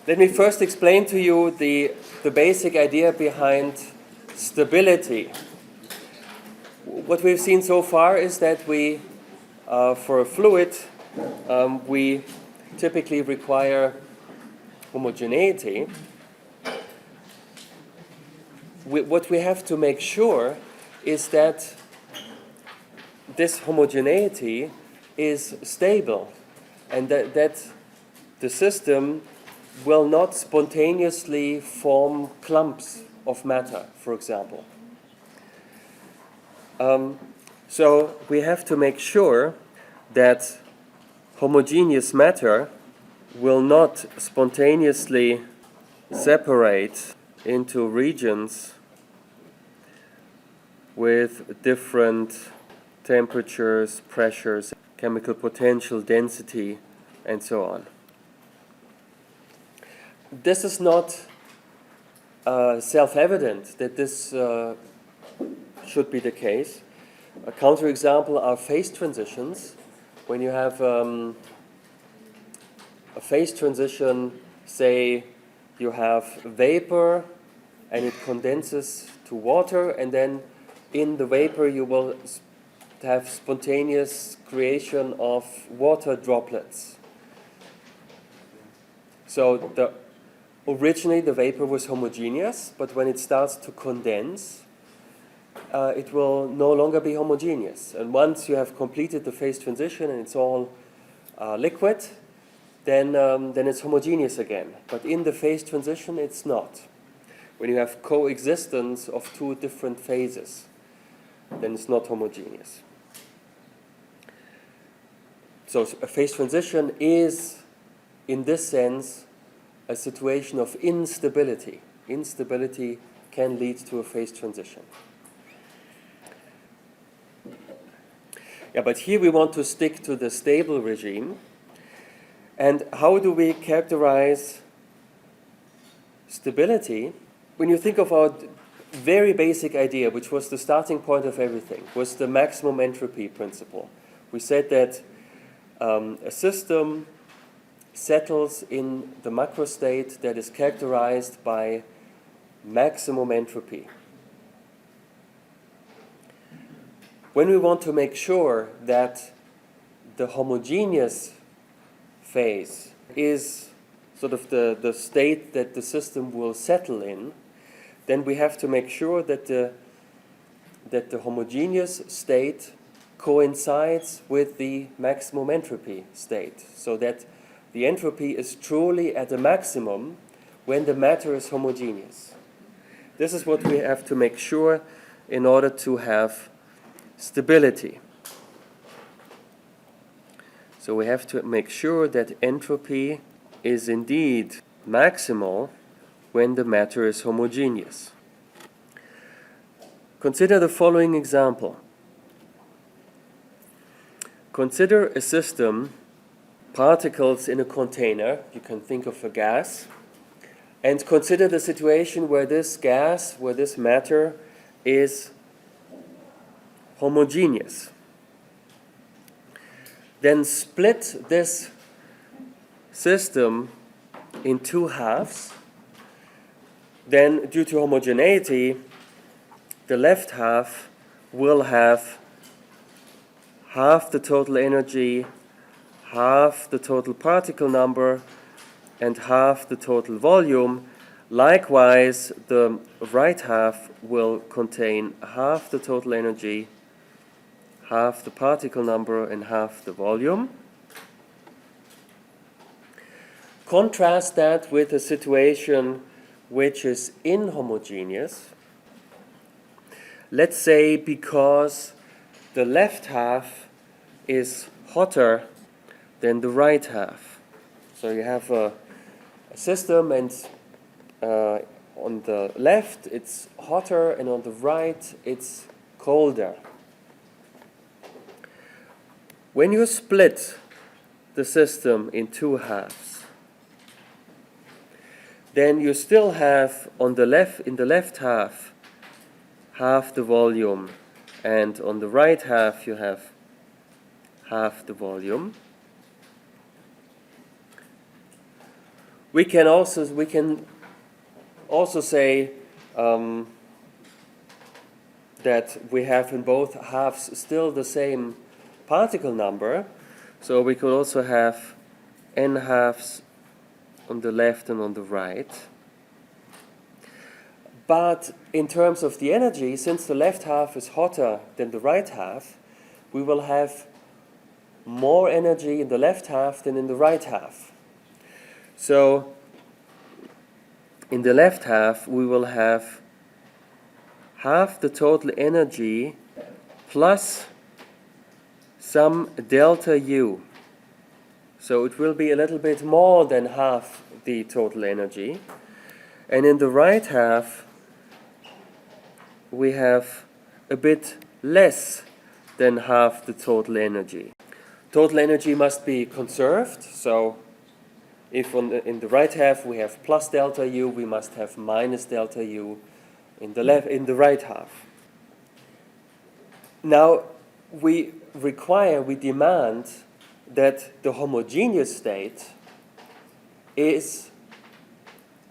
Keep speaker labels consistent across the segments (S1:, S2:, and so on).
S1: Let me first explain to you the basic idea behind stability. What we've seen so far is that we, for a fluid, we typically require homogeneity. What we have to make sure is that this homogeneity is stable and that the system will not spontaneously form clumps of matter, for example. So we have to make sure that homogeneous matter will not spontaneously separate into regions with different temperatures, pressures, chemical potential, density, and so on. This is not self-evident that this should be the case. A counterexample are phase transitions. When you have a phase transition, say you have vapor and it condenses to water, and then in the vapor you will have spontaneous creation of water droplets. So originally the vapor was homogeneous, but when it starts to condense, it will no longer be homogeneous. And once you have completed the phase transition and it's all liquid, then it's homogeneous again. But in the phase transition, it's not. When you have coexistence of two different phases, then it's not homogeneous. So a phase transition is, in this sense, a situation of instability. Instability can lead to a phase transition. Yeah, but here we want to stick to the stable regime. And how do we characterize stability? When you think of our very basic idea, which was the starting point of everything, was the maximum entropy principle. We said that a system settles in the macro state that is characterized by maximum entropy. When we want to make sure that the homogeneous phase is sort of the state that the system will settle in, then we have to make sure that the homogeneous state coincides with the maximum entropy state, so that the entropy is truly at a maximum when the matter is homogeneous. This is what we have to make sure in order to have stability. So we have to make sure that entropy is indeed maximal when the matter is homogeneous. Consider the following example. Consider a system, particles in a container, you can think of a gas, and consider the situation where this gas, where this matter is homogeneous. Then split this system in two halves. Then, due to homogeneity, the left half will have half the total energy, half the total particle number, and half the total volume. Likewise, the right half will contain half the total energy, half the particle number, and half the volume. Contrast that with a situation which is inhomogeneous. Let's say because the left half is hotter than the right half. So you have a system, and on the left it's hotter, and on the right it's colder. When you split the system in two halves, then you still have in the left half the volume, and on the right half you have half the volume. We can also say that we have in both halves still the same particle number. So we could also have n halves on the left and on the right. But in terms of the energy, since the left half is hotter than the right half, we will have more energy in the left half than in the right half. So in the left half, we will have half the total energy plus some delta U. So it will be a little bit more than half the total energy. And in the right half, we have a bit less than half the total energy. Total energy must be conserved, so if in the right half we have plus delta U, we must have minus delta U in the right half. Now we demand that the homogeneous state is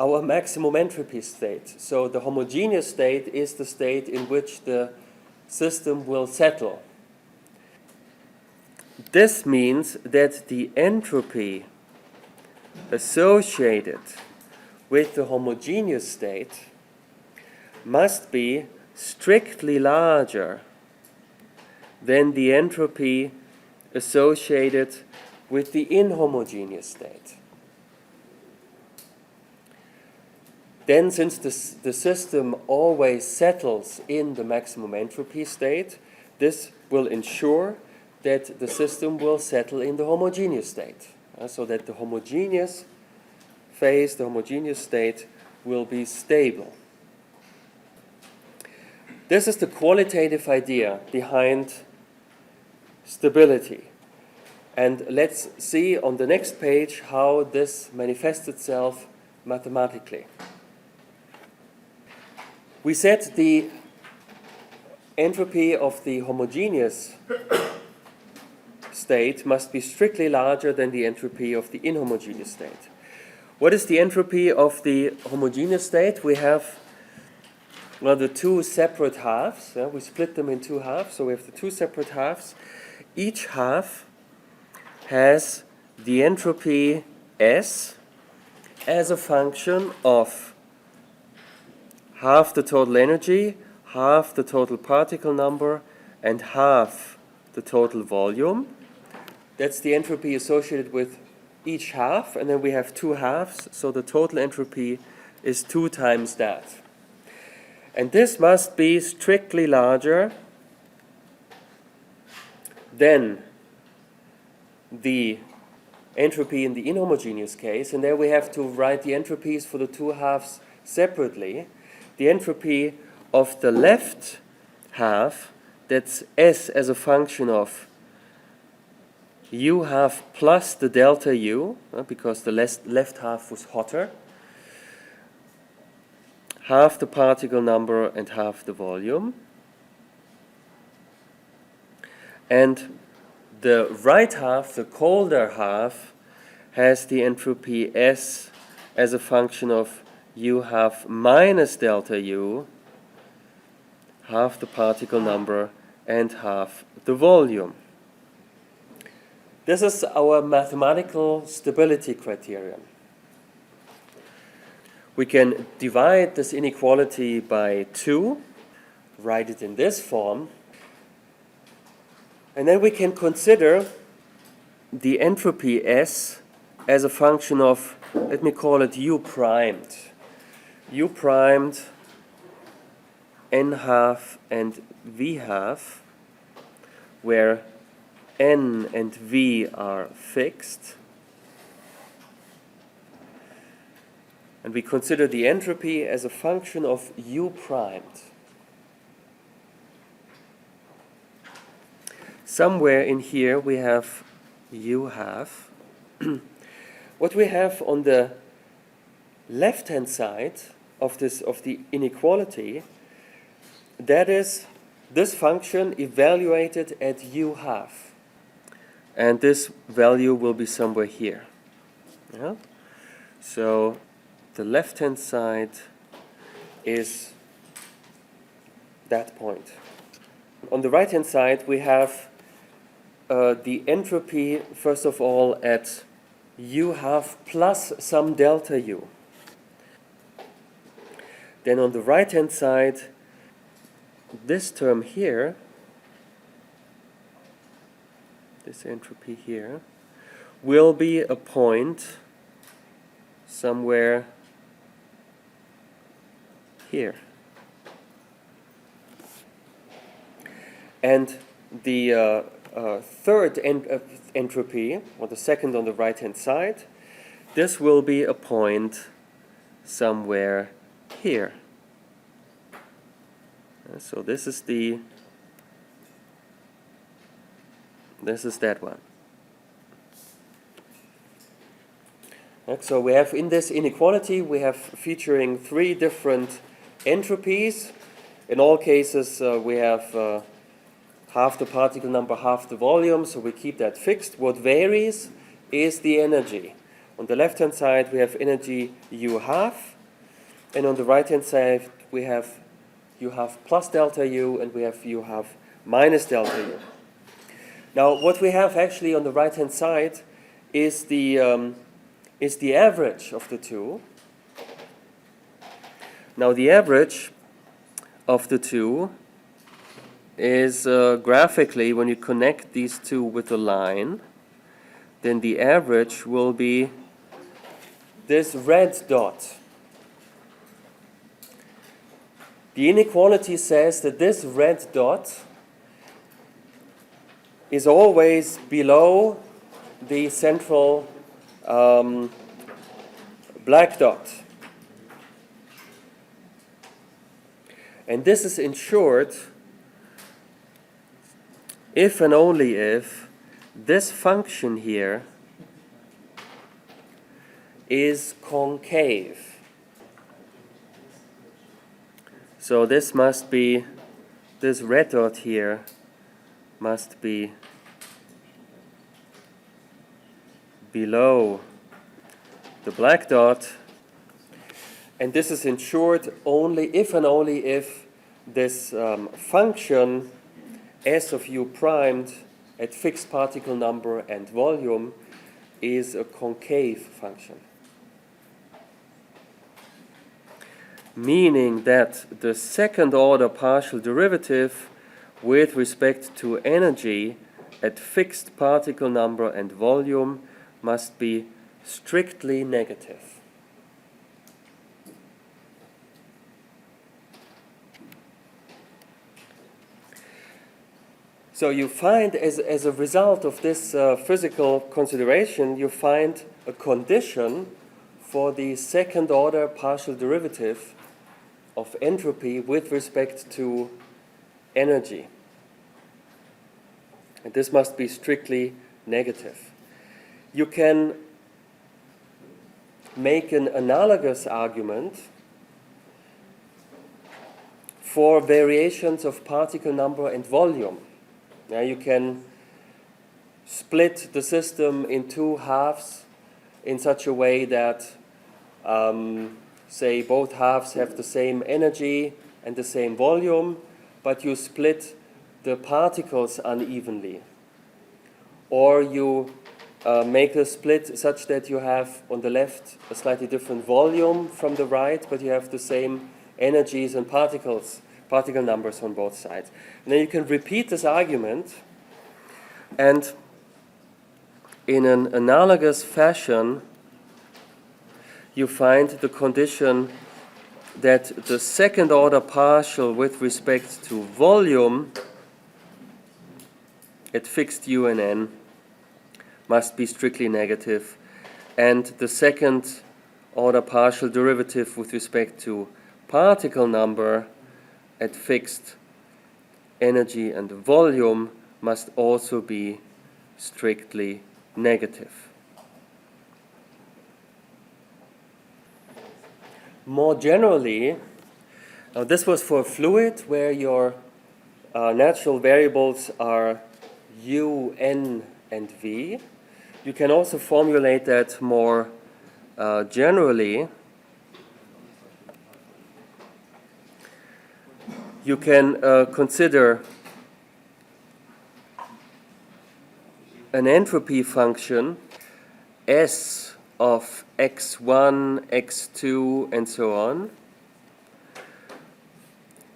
S1: our maximum entropy state. So the homogeneous state is the state in which the system will settle. This means that the entropy associated with the homogeneous state must be strictly larger than the entropy associated with the inhomogeneous state. Then, since the system always settles in the maximum entropy state, this will ensure that the system will settle in the homogeneous state, so that the homogeneous phase, the homogeneous state, will be stable. This is the qualitative idea behind stability. And let's see on the next page how this manifests itself mathematically. We said the entropy of the homogeneous state must be strictly larger than the entropy of the inhomogeneous state. What is the entropy of the homogeneous state? We have the two separate halves. We split them in two halves, so we have the two separate halves. Each half has the entropy S as a function of half the total energy, half the total particle number, and half the total volume. That's the entropy associated with each half, and then we have two halves, so the total entropy is 2 times that. And this must be strictly larger than the entropy in the inhomogeneous case, and there we have to write the entropies for the two halves separately. The entropy of the left half, that's S as a function of U half plus the delta U, because the left half was hotter, half the particle number and half the volume. And the right half, the colder half, has the entropy S as a function of U half minus delta U, half the particle number and half the volume. This is our mathematical stability criterion. We can divide this inequality by 2, write it in this form, and then we can consider the entropy S as a function of, let me call it U primed. U primed N half and V half, where N and V are fixed. And we consider the entropy as a function of U primed. Somewhere in here we have U half. What we have on the left-hand side of the inequality, that is this function evaluated at U half. And this value will be somewhere here. Yeah? So the left-hand side is that point. On the right-hand side, we have the entropy, first of all, at U half plus some delta U. Then on the right-hand side, this term here, this entropy here, will be a point somewhere here. And the third entropy, or the second on the right-hand side, this will be a point somewhere here. So this is that one. So we have in this inequality, we have featuring three different entropies. In all cases, we have half the particle number, half the volume, so we keep that fixed. What varies is the energy. On the left-hand side, we have energy U half, and on the right-hand side, we have U half plus delta U, and we have U half minus delta U. Now, what we have actually on the right-hand side is the average of the two. Now, the average of the two is graphically, when you connect these two with a line, then the average will be this red dot. The inequality says that this red dot is always below the central black dot. And this is ensured if and only if this function here is concave. So this must be, this red dot here must be below the black dot, and this is ensured only if and only if this function S of U primed at fixed particle number and volume is a concave function. Meaning that the second order partial derivative with respect to energy at fixed particle number and volume must be strictly negative. So you find, as a result of this physical consideration, you find a condition for the second order partial derivative of entropy with respect to energy. And this must be strictly negative. You can make an analogous argument for variations of particle number and volume. Now you can split the system in two halves in such a way that, say, both halves have the same energy and the same volume, but you split the particles unevenly. Or you make the split such that you have on the left a slightly different volume from the right, but you have the same energies and particle numbers on both sides. And then you can repeat this argument, and in an analogous fashion, you find the condition that the second order partial with respect to volume at fixed U and N must be strictly negative, and the second order partial derivative with respect to particle number at fixed energy and volume must also be strictly negative. More generally, this was for a fluid where your natural variables are U, N, and V. You can also formulate that more generally, you can consider an entropy function S of x1, x2, and so on,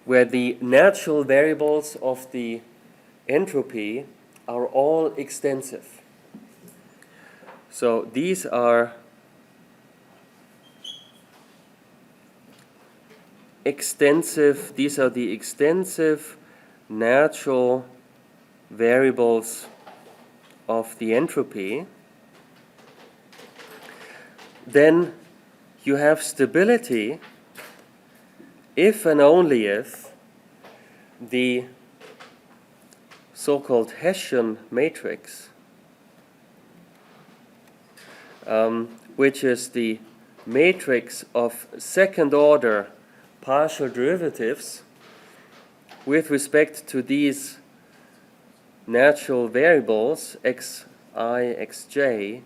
S1: where the natural variables of the entropy are all extensive. So these are the extensive natural variables of the entropy. Then you have stability if and only if the so-called Hessian matrix, which is the matrix of second-order partial derivatives with respect to these natural variables xi, xj,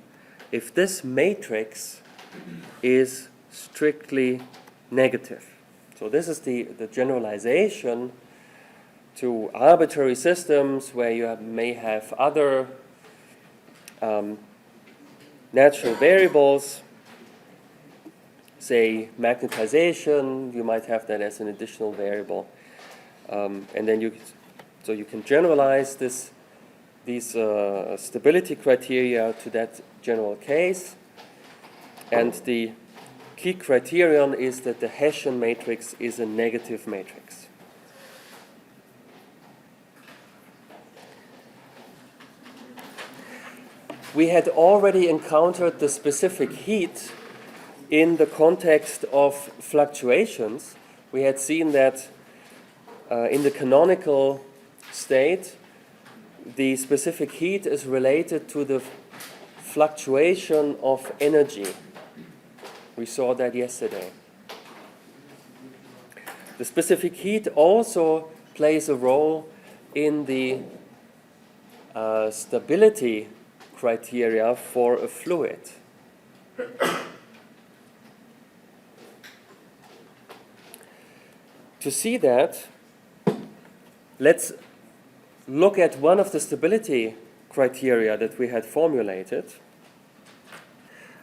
S1: if this matrix is strictly negative. So this is the generalization to arbitrary systems where you may have other natural variables, say magnetization, you might have that as an additional variable. And then you can generalize these stability criteria to that general case. And the key criterion is that the Hessian matrix is a negative matrix. We had already encountered the specific heat in the context of fluctuations. We had seen that in the canonical state, the specific heat is related to the fluctuation of energy. We saw that yesterday. The specific heat also plays a role in the stability criteria for a fluid. To see that, let's look at one of the stability criteria that we had formulated.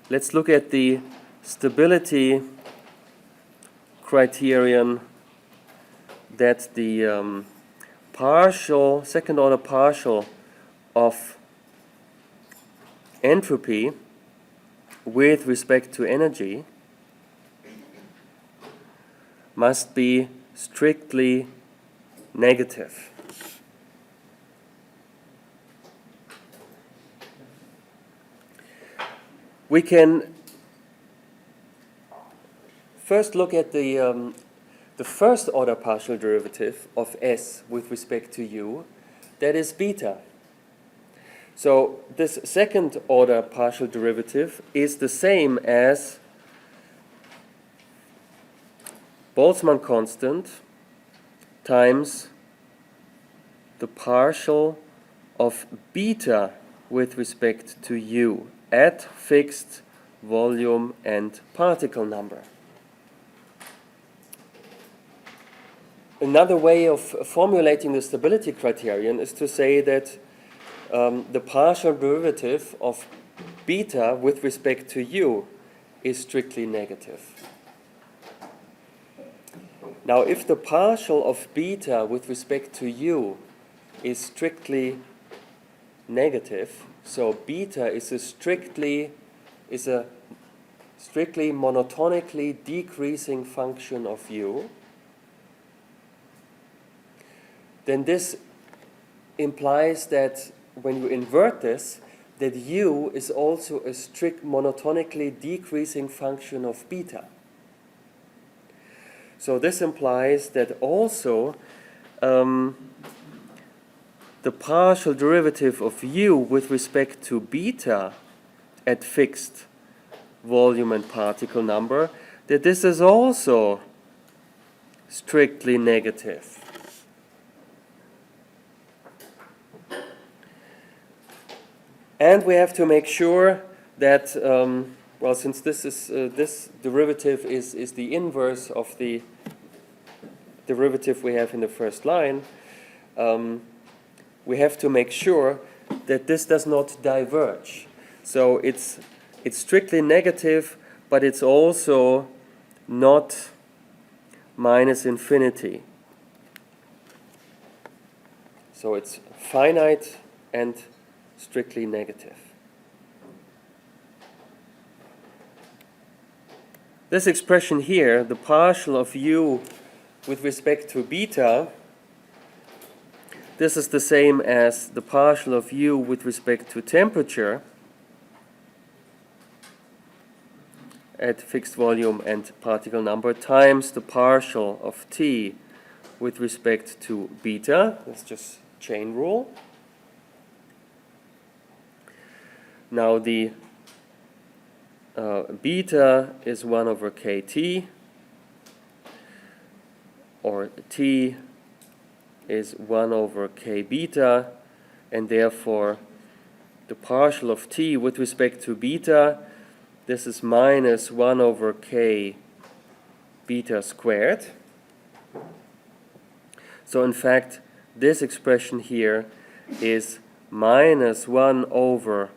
S1: Let's look at the stability criterion that the second-order partial of entropy with respect to energy must be strictly negative. We can first look at the first order partial derivative of S with respect to U, that is beta. So this second order partial derivative is the same as Boltzmann constant times the partial of beta with respect to U at fixed volume and particle number. Another way of formulating the stability criterion is to say that the partial derivative of beta with respect to U is strictly negative. Now, if the partial of beta with respect to U is strictly negative, so beta is a strictly monotonically decreasing function of U, then this implies that when you invert this, that U is also a strict monotonically decreasing function of beta. So this implies that also the partial derivative of U with respect to beta at fixed volume and particle number, that this is also strictly negative. And we have to make sure that well, since this derivative is the inverse of the derivative we have in the first line, we have to make sure that this does not diverge. So it's strictly negative, but it's also not minus infinity. So it's finite and strictly negative. This expression here, the partial of u with respect to beta, this is the same as the partial of u with respect to temperature at fixed volume and particle number times the partial of t with respect to beta. That's just chain rule. Now the beta is 1 over kt, or t is 1 over k beta, and therefore the partial of t with respect to beta, this is minus 1 over k beta squared. So in fact, this expression here is minus 1 over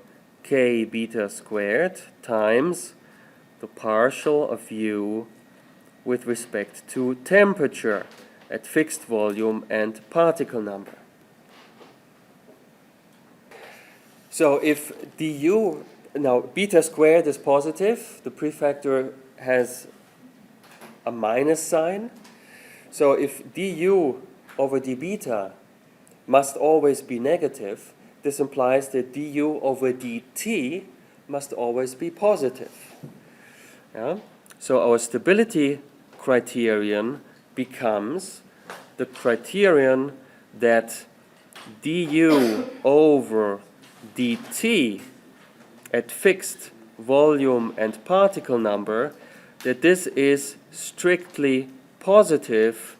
S1: k beta squared times the partial of u with respect to temperature at fixed volume and particle number. So if du, now beta squared is positive, the prefactor has a minus sign. So if du over d beta must always be negative, this implies that du over dt must always be positive. Yeah? So our stability criterion becomes the criterion that du over dt at fixed volume and particle number, that this is strictly positive,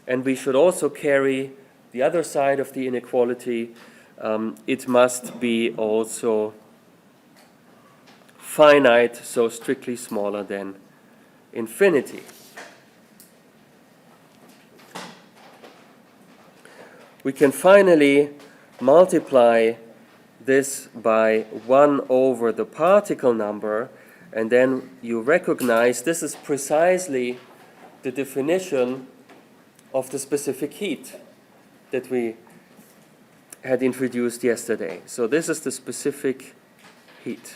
S1: and we should also carry the other side of the inequality. It must be also finite, so strictly smaller than infinity. We can finally multiply this by 1 over the particle number, and then you recognize this is precisely the definition of the specific heat that we had introduced yesterday. So this is the specific heat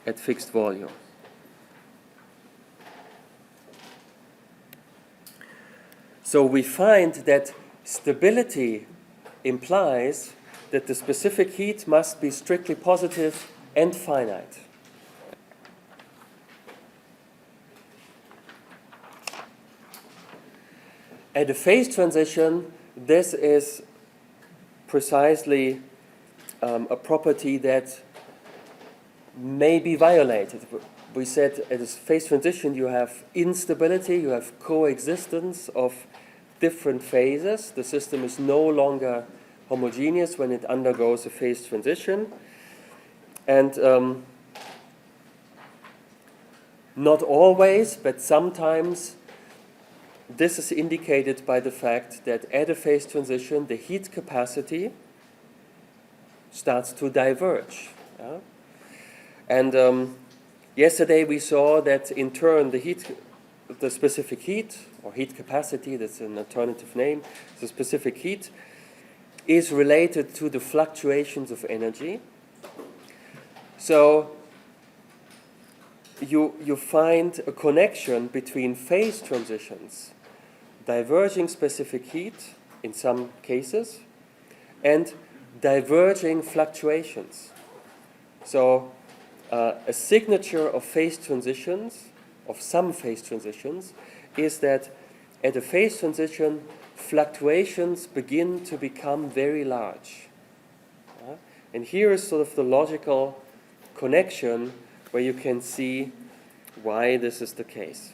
S1: at fixed volume. So we find that stability implies that the specific heat must be strictly positive and finite. At a phase transition, this is precisely a property that may be violated. We said at a phase transition you have instability, you have coexistence of different phases. The system is no longer homogeneous when it undergoes a phase transition. And not always, but sometimes this is indicated by the fact that at a phase transition the heat capacity starts to diverge. Yeah? And yesterday we saw that in turn the specific heat, or heat capacity, that's an alternative name, the specific heat is related to the fluctuations of energy. So you find a connection between phase transitions, diverging specific heat in some cases, and diverging fluctuations. So a signature of phase transitions, of some phase transitions, is that at a phase transition, fluctuations begin to become very large. And here is sort of the logical connection where you can see why this is the case.